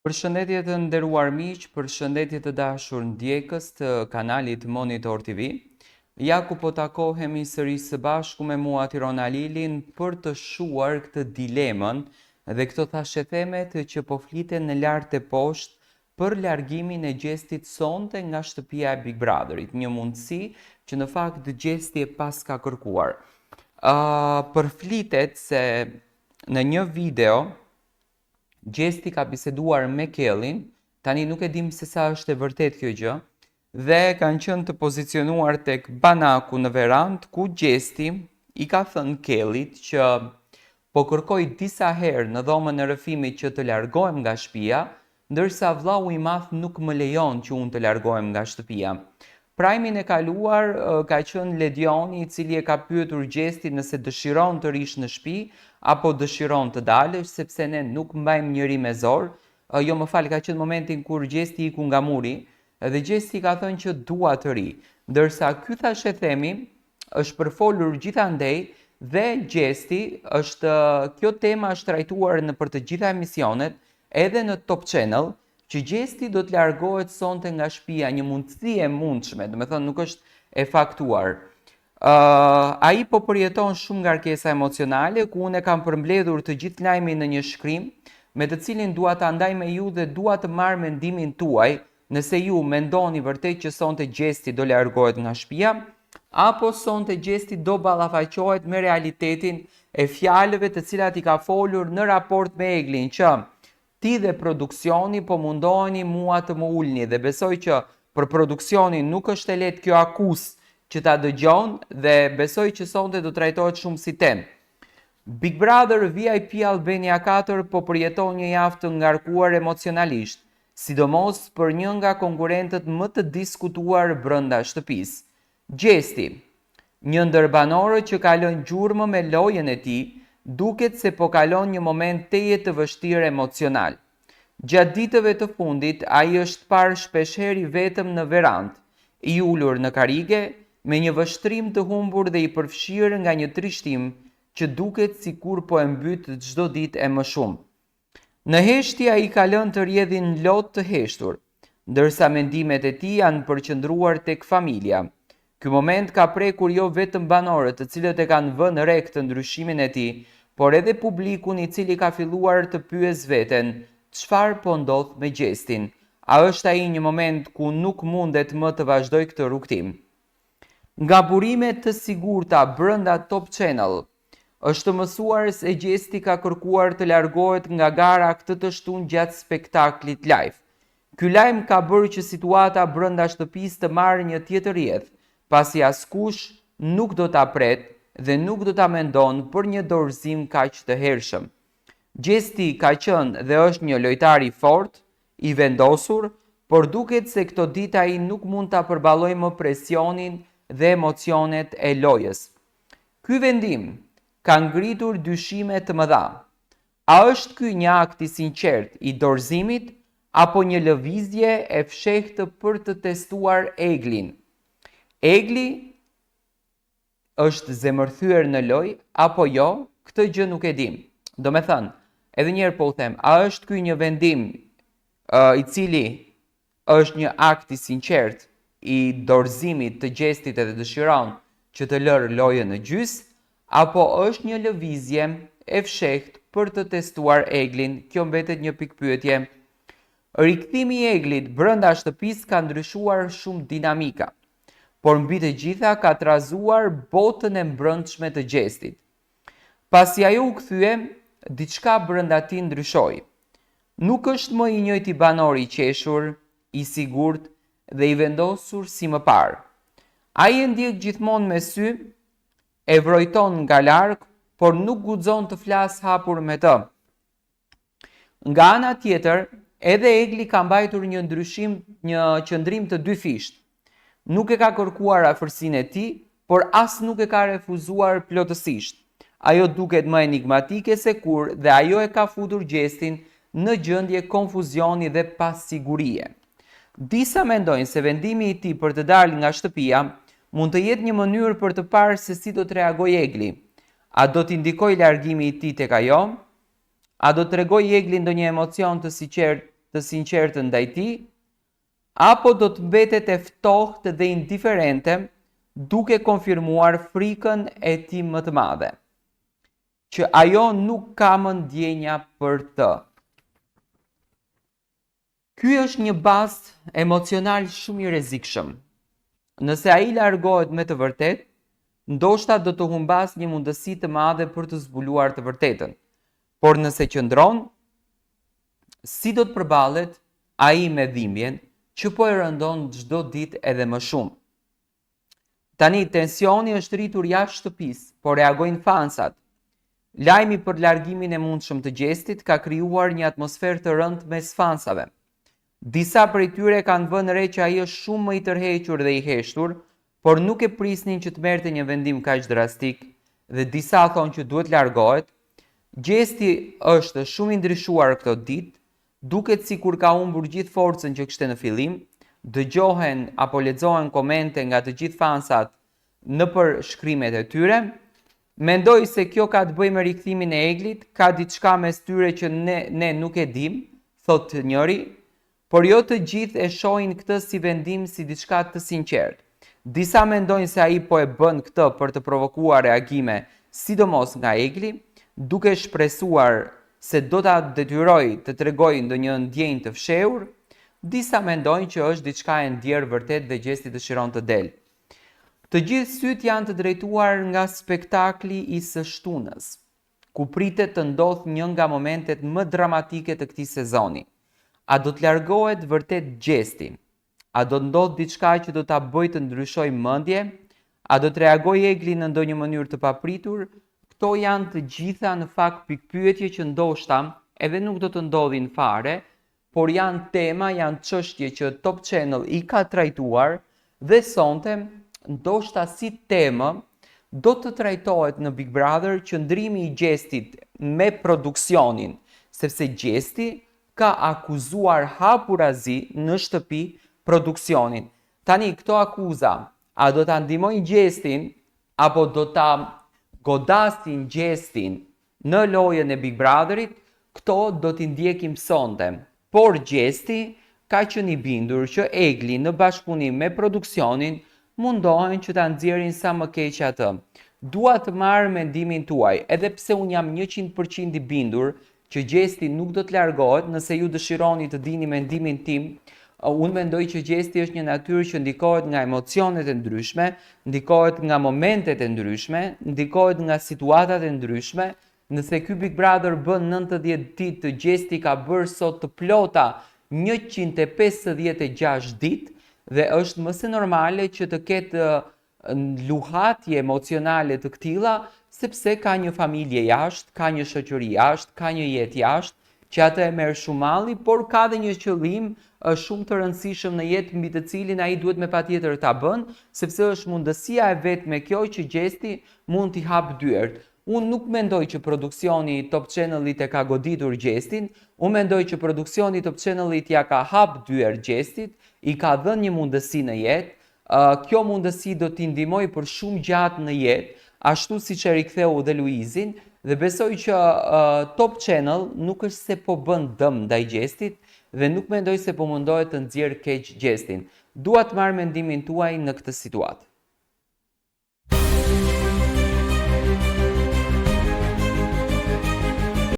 Përshëndetje të nderuar miq, përshëndetje të dashur ndjekës të kanalit Monitor TV. Ja ku po takohemi sërish së bashku me mua Tirona Lilin për të shuar këtë dilemën dhe këto thashethemet që po fliten në lart e poshtë për largimin e Gjestit sonte nga shtëpia e Big Brotherit, një mundësi që në fakt Gjesti e pas ka kërkuar. Përflitet se në një video Gjesti ka biseduar me Kellin, tani nuk e dim se sa është e vërtet kjo gjë, dhe kanë qenë të pozicionuar tek banaku në verandë ku Gjesti i ka thënë Kellit që po kërkoj disa herë në dhomën e rrëfimit që të largohem nga shtëpia, ndërsa vllau i madh nuk më lejon që unë të largohem nga shtëpia. Prajmin e kaluar ka qenë Ledioni, i cili e ka pyetur Gjestin nëse dëshiron të rish në shtëpi apo dëshiron të dalësh, sepse ne nuk mbajmë njëri me zor. Jo më fal, ka qenë momentin kur Gjesti iku nga muri dhe Gjesti ka thënë që dua të ri. Ndërsa ky thashethemi është përfolur gjithandej dhe Gjesti kjo tema është trajtuar në për të gjitha emisionet, edhe në Top Channel, që Gjesti do të largohet sonte nga shtëpia, një mundësi e mundshme, do të thënë nuk është e faktuar. Ai po përjeton shumë ngarkesa emocionale, ku unë e kam përmbledhur të gjithë lajmin në një shkrim, me të cilin dua ta ndaj me ju dhe dua të marr mendimin tuaj, nëse ju mendoni vërtet që sonte Gjesti do largohet nga shtëpia, apo sonte Gjesti do ballafaqohet me realitetin e fjalëve të cilat i ka folur në raport me Eglin, që ti dhe produksioni po mundoheni mua të më ulni, dhe besoj që për produksionin nuk është e lehtë kjo akuzë që ta dëgjon, dhe besoj që sonte do trajtohet shumë si temë. Big Brother VIP Albania 4 po përjeton një javë të ngarkuar emocionalisht, sidomos për një nga konkurrentët më të diskutuar brenda shtëpisë. Gjesti, një ndër banorët që ka lënë gjurmë me lojën e tij, duket se po kalon një moment teje të vështirë emocional. Gjatë ditëve të fundit, ai është parë shpeshherë vetëm në verandë, i ulur në karrige, me një vështrim të humbur dhe i përfshirë nga një trishtim që duket sikur po e mbyt çdo ditë e më shumë. Në heshtje ai ka lënë të rrjedhin lot të heshtur, ndërsa mendimet e tij janë përqendruar tek familja. Ky moment ka prekur jo vetëm banorët, të cilët e kanë vënë re këtë ndryshimin e tij, por edhe publikun, i cili ka filluar të pyes veten, çfarë po ndodh me Gjestin? A është ai një moment ku nuk mundet më të vazhdoj këtë rrugtim? Nga burimet të sigurta brenda Top Channel, është mësuar se Gjesti ka kërkuar të largohet nga gara këtë të shtunë gjatë spektaklit live. Ky lajm ka bërë që situata brenda shtëpisë të marrë një tjetër rrjedh, pasi askush nuk do ta pret dhe nuk do ta mendon për një dorëzim kaq të hershëm. Gjesti ka qenë dhe është një lojtar i fortë, i vendosur, por duket se këto ditë ai nuk mund ta përballojë më presionin dhe emocionet e lojës. Ky vendim ka ngritur dyshime të mëdha. A është ky një akt i sinqert i dorëzimit apo një lëvizje e fshehtë për të testuar Eglin? Egli është zemërthyer në lojë apo jo? Këtë gjë nuk e dim. Do me thënë, edhe njerë po u them, a është ky një vendim i cili është një akt i sinqert i dorëzimit të Gjestit edhe dëshiron që të lërë lojën në gjys, apo është një lëvizje e fshehtë për të testuar Eglin? Kjo mbetet një pikpyetje. Rikthimi i Eglit brenda shtëpisë ka ndryshuar shumë dinamika, por mbi të gjitha ka trazuar botën e mbrëmshme të Gjestit. Pasi ajo u kthye, diçka brenda tij ndryshoi. Nuk është më i njëjti banor i qeshur, i sigurt dhe i vendosur si më parë. Ai e ndjek gjithmonë me sy, e vrojton nga larg, por nuk guxon të flas hapur me të. Nga ana tjetër, edhe Egli ka mbajtur një qëndrim të dyfisht. Nuk e ka kërkuar afërsinë e tij, por as nuk e ka refuzuar plotësisht. Ajo duket më enigmatike se kur dhe ajo e ka futur Gjestin në gjendje konfuzioni dhe pasigurie. Disa mendojnë se vendimi i tij për të dalë nga shtëpia mund të jetë një mënyrë për të parë se si do të reagojë Egli. A do t'indikoj largimi i tij tek ajo? A do t'tregoj Egli ndonjë emocion të sinqert të sinqertë ndaj tij, apo do të mbetet e ftohtë dhe indiferente, duke konfirmuar frikën e tij më të madhe, që ajo nuk ka më ndjenja për të. Ky është një bast emocional shumë i rrezikshëm. Nëse ai largohet me të vërtetë, ndoshta do të humbas një mundësi të madhe për të zbuluar të vërtetën. Por nëse qëndron, si do të përballet ai me dhimbjen që po e rëndon çdo ditë edhe më shumë. Tani tensioni është rritur jashtë shtëpisë, por reagojnë fansat. Lajmi për largimin e mundshëm të Gjestit ka krijuar një atmosferë të rëndë mes fansave. Disa prej tyre kanë vënë re që ai është shumë më i tërhequr dhe i heshtur, por nuk e prisnin që të merrte një vendim kaq drastik, dhe disa thonë që duhet largohet. Gjesti është shumë i ndryshuar këto ditë, duket sikur ka humbur gjithë forcën që kishte në fillim. Dëgjohen apo lexohen komente nga të gjithë fansat nëpër shkrimet e tyre. Mendoj se kjo ka të bëjë me rikthimin e Eglit, ka diçka mes tyre që ne nuk e dim, thot njëri, por jo të gjithë e shohin këtë si vendim, si diçka të sinqertë. Disa mendojnë se ai po e bën këtë për të provokuar reagime, sidomos nga Egli, duke shpresuar se do ta detyrojë të tregojë ndonjë ndjenjë të fshehur. Disa mendojnë që është diçka e ndjerë vërtet dhe Gjesti dëshiron të delë. Të gjithë sytë janë të drejtuar nga spektakli i së shtunës, ku pritet të ndodhë një nga momentet më dramatike të këtij sezoni. A do të largohet vërtet Gjesti? A do të ndodhë diçka që do ta bëjë të ndryshojë mendje? A do të reagojë Egli në ndonjë mënyrë të papritur? Këto janë të gjitha në fakt pikpyetje që ndoshta edhe nuk do të ndodhin fare, por janë tema, janë çështje që Top Channel i ka trajtuar dhe sonte ndoshta si temë do të trajtohet në Big Brother qëndrimi i Gjestit me produksionin, sepse Gjesti ka akuzuar hapurazi në shtëpi produksionin. Tani këto akuza, a do ta ndihmojnë Gjestin apo do ta godasin Gjestin në lojën e Big Brotherit, këto do t'i ndjekim sonte. Por Gjesti ka qenë i bindur që Egli në bashkëpunim me produksionin mundohen që ta nxjerrin sa më keq atë. Dua të marr mendimin tuaj, edhe pse un jam 100% i bindur që Gjesti nuk do të largohet. Nëse ju dëshironi të dini mendimin tim, unë mendoj që Gjesti është një natyrë që ndikohet nga emocionet e ndryshme, ndikohet nga momentet e ndryshme, ndikohet nga situatat e ndryshme. Nëse ky Big Brother bën 90 ditë, Gjesti ka bërë sot të plota 156 ditë dhe është më se normale që të ketë luhatje emocionale të këtilla, sepse ka një familje jashtë, ka një shoqëri jashtë, ka një jetë jashtë, që atë e merr shumë malli, por ka dhe një qëllim shumë të rëndësishëm në jetë mbi të cilin ai duhet me patjetër ta bën, sepse është mundësia e vetme kjo që Gjesti mund t'i hap dyert. Unë nuk mendoj që produksioni Top Channelit e ka goditur Gjestin, unë mendoj që produksioni Top Channelit ja ka hap dyert Gjestit, i ka dhënë një mundësi në jetë. Kjo mundësi do t'i ndihmojë për shumë gjatë në jetë, ashtu siç e riktheu dhe Luizin, dhe besoj që Top Channel nuk është se po bën dëm ndaj Gjestit dhe nuk mendoj se po mundohet të nxjerrë keq Gjestin. Dua të marr mendimin tuaj në këtë situatë.